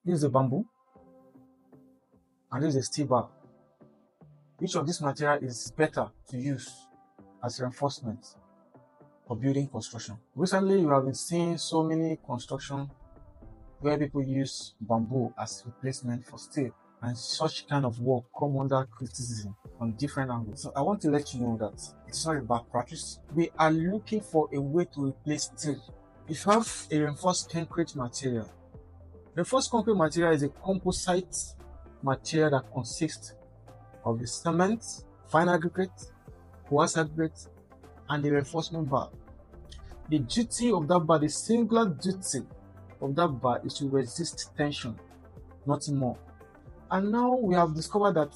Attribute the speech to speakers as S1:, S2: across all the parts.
S1: This is a bamboo, and this is a steel bar. Which of this material is better to use as reinforcement for building construction? Recently, you have been seeing so many construction where people use bamboo as replacement for steel, and such kind of work come under criticism on different angles. So I want to let you know that it's not a bad practice. We are looking for a way to replace steel. If you have a reinforced concrete material, reinforced concrete material is a composite material that consists of the cement, fine aggregate, coarse aggregate, and the reinforcement bar. The duty of that bar, the singular duty of that bar is to resist tension, nothing more. And now we have discovered that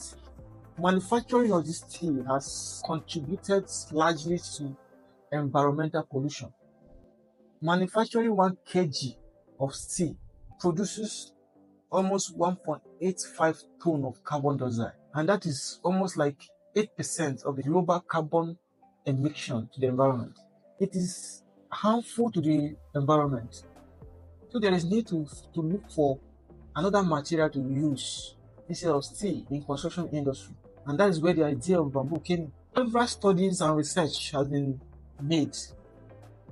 S1: manufacturing of this steel has contributed largely to environmental pollution. Manufacturing 1 kg of steel produces almost 1.85 tons of carbon dioxide, and that is almost like 8% of the global carbon emission to the environment. It is harmful to the environment. So there is need to look for another material to use instead of steel in construction industry. And that is where the idea of bamboo came in. Several studies and research has been made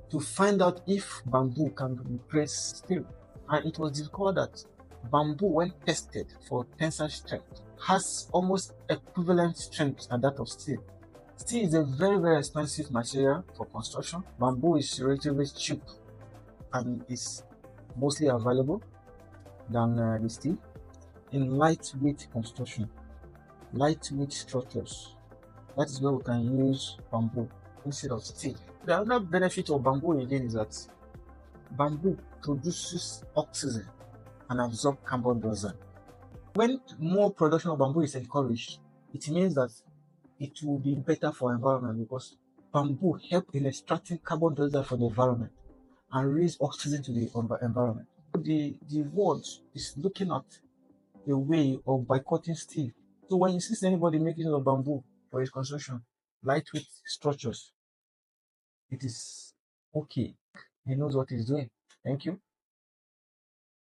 S1: to find out if bamboo can replace steel. And it was discovered that bamboo, when tested for tensile strength, has almost equivalent strength as that of steel. Steel is a very, very expensive material for construction. Bamboo is relatively cheap and is mostly available than the steel in lightweight construction, lightweight structures. That is where we can use bamboo instead of steel. The other benefit of bamboo again is that bamboo produces oxygen and absorbs carbon dioxide. When more production of bamboo is encouraged, it means that it will be better for environment because bamboo helps in extracting carbon dioxide from the environment and release oxygen to the environment. The world is looking at a way of boycotting steel. So when you see anybody making use of bamboo for his construction, lightweight structures, it is okay. He knows what he's doing. Thank you.